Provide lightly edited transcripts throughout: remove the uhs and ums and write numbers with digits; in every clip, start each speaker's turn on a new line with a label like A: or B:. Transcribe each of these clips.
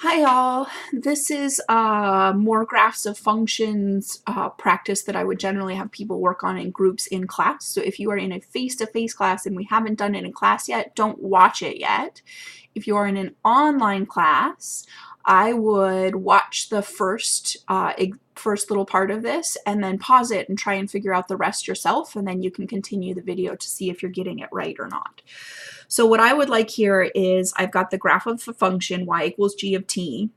A: Hi all, this is more graphs of functions practice that I would generally have people work on in groups in class. So if you are in a face-to-face class and we haven't done it in class yet, don't watch it yet. If you are in an online class, I would watch the first little part of this and then pause it and try and figure out the rest yourself, and then you can continue the video to see if you're getting it right or not. So what I would like here is I've got the graph of a function y equals g of t,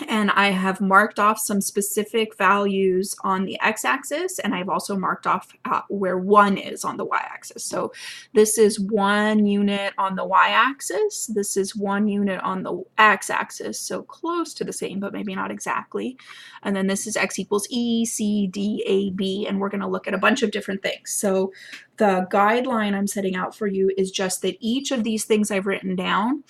A: and I have marked off some specific values on the x-axis, and I've also marked off where 1 is on the y-axis. So this is 1 unit on the y-axis, this is 1 unit on the x-axis, so close to the same, but maybe not exactly. And then this is x equals e, c, d, a, b, and we're going to look at a bunch of different things. So the guideline I'm setting out for you is just that each of these things I've written down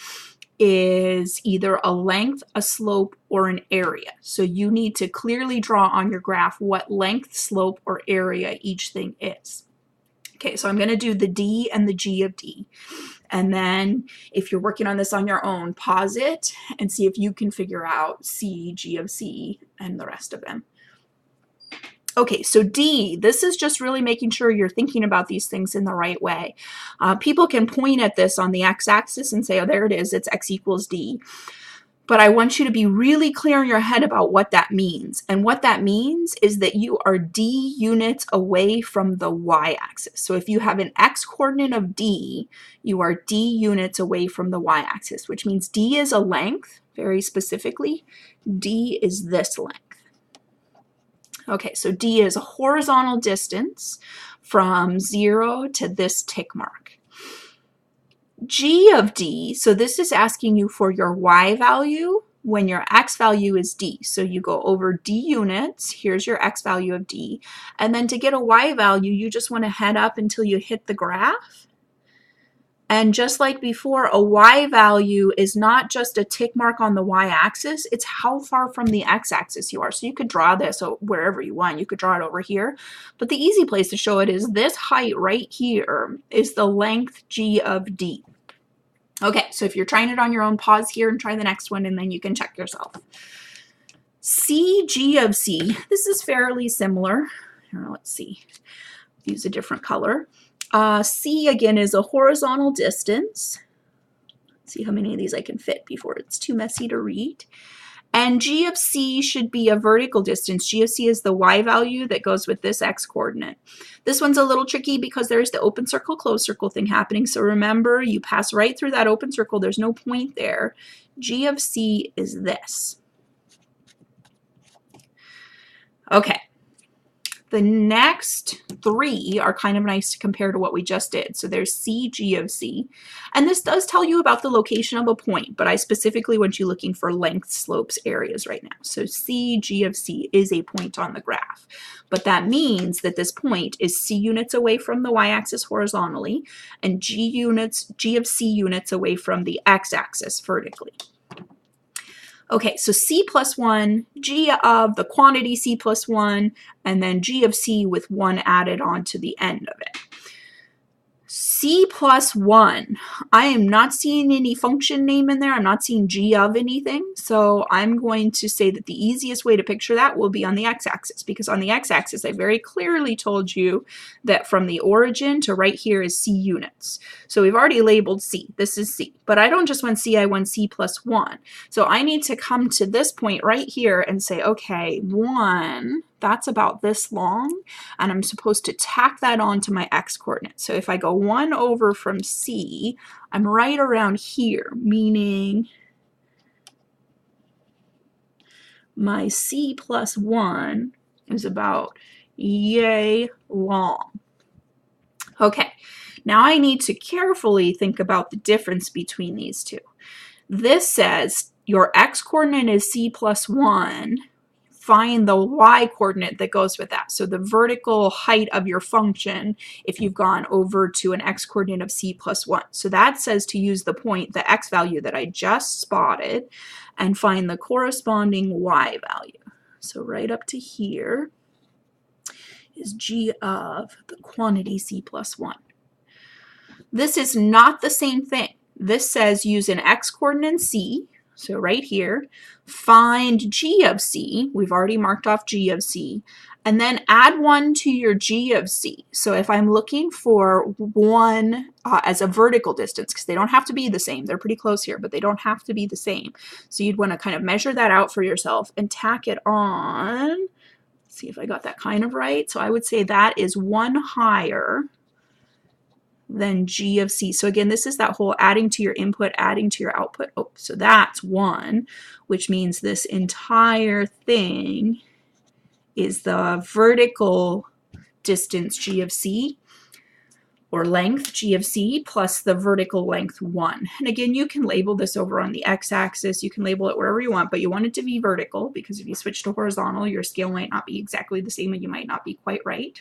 A: is either a length, a slope, or an area. So you need to clearly draw on your graph what length, slope, or area each thing is. Okay, so I'm going to do the d and the g of d. And then if you're working on this on your own, pause it and see if you can figure out c, g of c, and the rest of them. Okay, so D, this is just really making sure you're thinking about these things in the right way. People can point at this on the x-axis and say, oh, there it is, it's x equals D. But I want you to be really clear in your head about what that means. And what that means is that you are D units away from the y-axis. So if you have an x-coordinate of D, you are D units away from the y-axis, which means D is a length, very specifically. D is this length. Okay, so D is a horizontal distance from 0 to this tick mark. G of D, so this is asking you for your y value when your x value is D. So you go over D units, here's your x value of D, and then to get a y value, you just want to head up until you hit the graph. And just like before, a y value is not just a tick mark on the y-axis, it's how far from the x-axis you are. So you could draw this wherever you want. You could draw it over here. But the easy place to show it is this height right here is the length g of d. Okay, so if you're trying it on your own, pause here and try the next one, and then you can check yourself. C, g of c, this is fairly similar. Here, let's see, use a different color. C, again, is a horizontal distance. Let's see how many of these I can fit before it's too messy to read. And G of C should be a vertical distance. G of C is the y value that goes with this x coordinate. This one's a little tricky because there's the open circle, closed circle thing happening. So remember, you pass right through that open circle. There's no point there. G of C is this. Okay. The next three are kind of nice to compare to what we just did. So there's C, G of C. And this does tell you about the location of a point, but I specifically want you looking for length, slopes, areas right now. So C, G of C is a point on the graph. But that means that this point is C units away from the y-axis horizontally and G of C units away from the x-axis vertically. Okay, so C plus 1, G of the quantity C plus 1, and then G of C with 1 added on to the end of it. C plus 1, I am not seeing any function name in there. I'm not seeing G of anything. So I'm going to say that the easiest way to picture that will be on the x-axis, because on the x-axis I very clearly told you that from the origin to right here is C units. So we've already labeled C. This is C. But I don't just want C, I want C plus 1. So I need to come to this point right here and say, okay, 1, that's about this long, and I'm supposed to tack that onto my x-coordinate. So if I go 1 over from C, I'm right around here, meaning my C plus 1 is about yay long. Okay, now I need to carefully think about the difference between these two. This says your x-coordinate is C plus 1. Find the y-coordinate that goes with that. So the vertical height of your function if you've gone over to an x-coordinate of C plus 1. So that says to use the point, the x value that I just spotted, and find the corresponding y value. So right up to here is G of the quantity C plus 1. This is not the same thing. This says use an x-coordinate in C, so right here, find g of c. We've already marked off g of c. And then add 1 to your g of c. So if I'm looking for 1 as a vertical distance, because they don't have to be the same. They're pretty close here, but they don't have to be the same. So you'd want to kind of measure that out for yourself and tack it on. Let's see if I got that kind of right. So I would say that is 1 higher than g of c. So again, this is that whole adding to your input, adding to your output. Oh, so that's 1, which means this entire thing is the vertical distance g of c, or length g of c, plus the vertical length 1. And again, you can label this over on the x-axis. You can label it wherever you want, but you want it to be vertical, because if you switch to horizontal, your scale might not be exactly the same and you might not be quite right.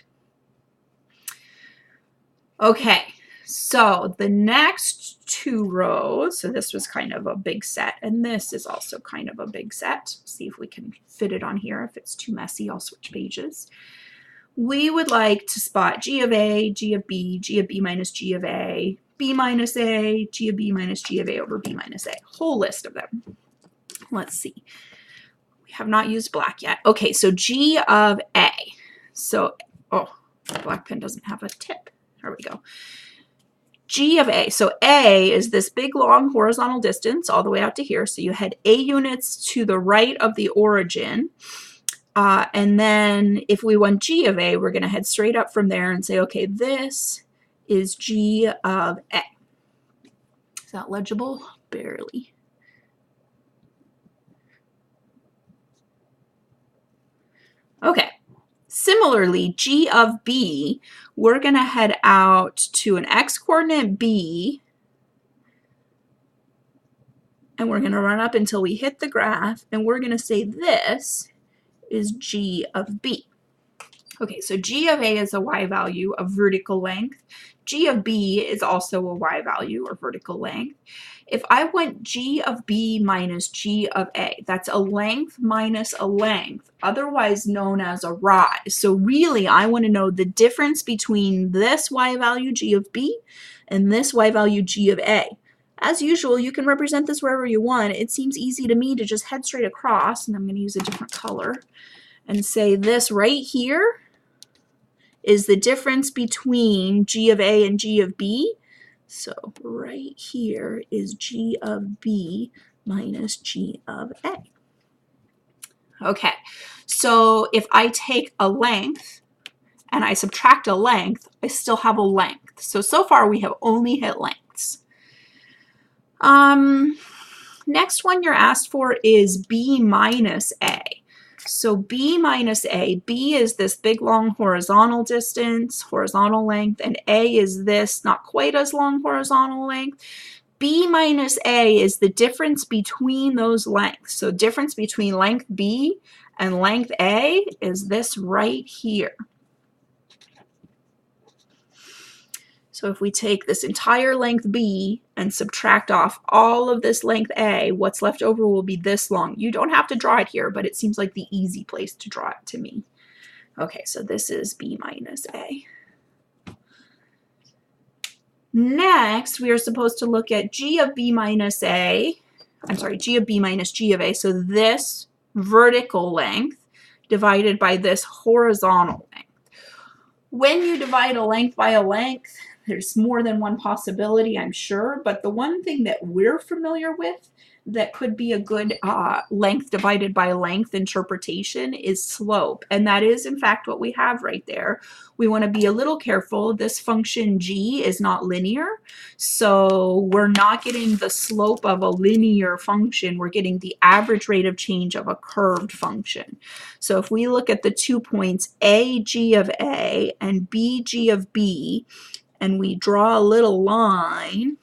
A: Okay, so the next 2 rows, so this was kind of a big set, and this is also kind of a big set. See if we can fit it on here. If it's too messy, I'll switch pages. We would like to spot g of a, g of b minus g of a, b minus a, g of b minus g of a over b minus a. Whole list of them. Let's see. We have not used black yet. Okay, so g of a. So, oh, black pen doesn't have a tip. There we go. G of a. So a is this big long horizontal distance all the way out to here. So you head a units to the right of the origin. And then if we want g of a, we're going to head straight up from there and say, okay, this is g of a. Is that legible? Barely. Okay. Similarly, g of b, we're going to head out to an x-coordinate b, and we're going to run up until we hit the graph, and we're going to say this is g of b. Okay, so g of a is a y value of vertical length. G of b is also a y value or vertical length. If I want g of b minus g of a, that's a length minus a length, otherwise known as a rise. So really, I want to know the difference between this y value g of b and this y value g of a. As usual, you can represent this wherever you want. It seems easy to me to just head straight across, and I'm going to use a different color, and say this right here is the difference between g of a and g of b. So right here is g of b minus g of a. Okay, so if I take a length and I subtract a length, I still have a length. So far we have only hit lengths. Next one you're asked for is b minus a. So b minus a, b is this big long horizontal distance, horizontal length, and a is this not quite as long horizontal length. B minus a is the difference between those lengths. So difference between length b and length a is this right here. So if we take this entire length b and subtract off all of this length a, what's left over will be this long. You don't have to draw it here, but it seems like the easy place to draw it to me. Okay, so this is b minus a. Next, we are supposed to look at g of b minus a, g of b minus g of a, so this vertical length divided by this horizontal length. When you divide a length by a length, there's more than one possibility, I'm sure, but the one thing that we're familiar with that could be a good length divided by length interpretation is slope. And that is, in fact, what we have right there. We want to be a little careful. This function g is not linear, so we're not getting the slope of a linear function. We're getting the average rate of change of a curved function. So if we look at the 2 points a g of a and b g of b, and we draw a little line,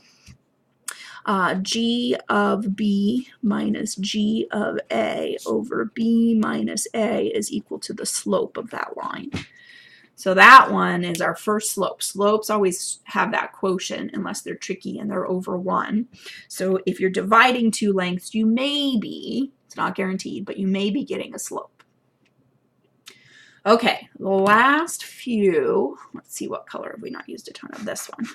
A: g of b minus g of a over b minus a is equal to the slope of that line. So that one is our first slope. Slopes always have that quotient unless they're tricky and they're over 1. So if you're dividing 2 lengths, you may be, it's not guaranteed, but you may be getting a slope. Okay, the last few, let's see what color have we not used a ton of this one.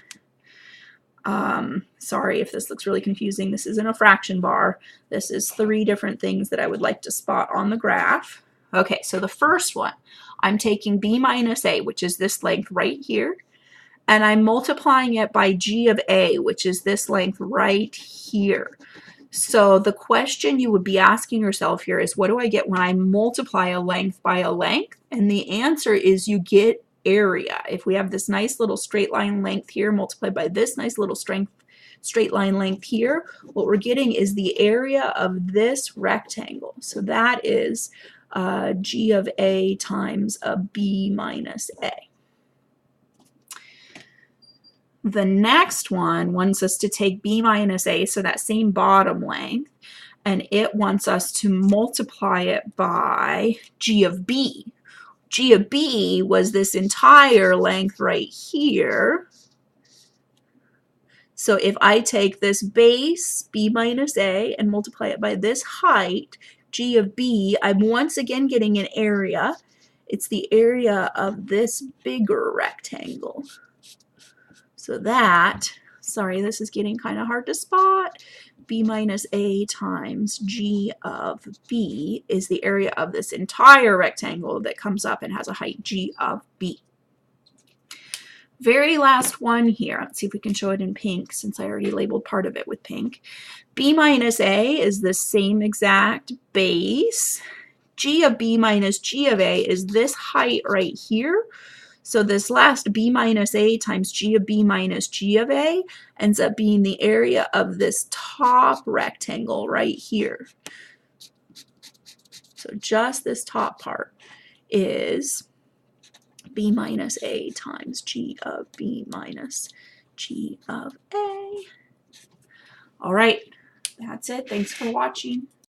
A: Sorry if this looks really confusing. This isn't a fraction bar. This is 3 different things that I would like to spot on the graph. Okay, so the first one, I'm taking b minus a, which is this length right here, and I'm multiplying it by g of a, which is this length right here. So the question you would be asking yourself here is, what do I get when I multiply a length by a length? And the answer is you get area. If we have this nice little straight line length here multiplied by this nice little straight line length here, what we're getting is the area of this rectangle. So that is g of a times a b minus a. The next one wants us to take b minus a, so that same bottom length, and it wants us to multiply it by g of b. G of b was this entire length right here. So if I take this base, b minus a, and multiply it by this height, g of b, I'm once again getting an area. It's the area of this bigger rectangle. So that, sorry, this is getting kind of hard to spot, b minus a times g of b is the area of this entire rectangle that comes up and has a height g of b. Very last one here. Let's see if we can show it in pink since I already labeled part of it with pink. B minus a is the same exact base. G of b minus g of a is this height right here. So this last b minus a times g of b minus g of a ends up being the area of this top rectangle right here. So just this top part is b minus a times g of b minus g of a. All right, that's it. Thanks for watching.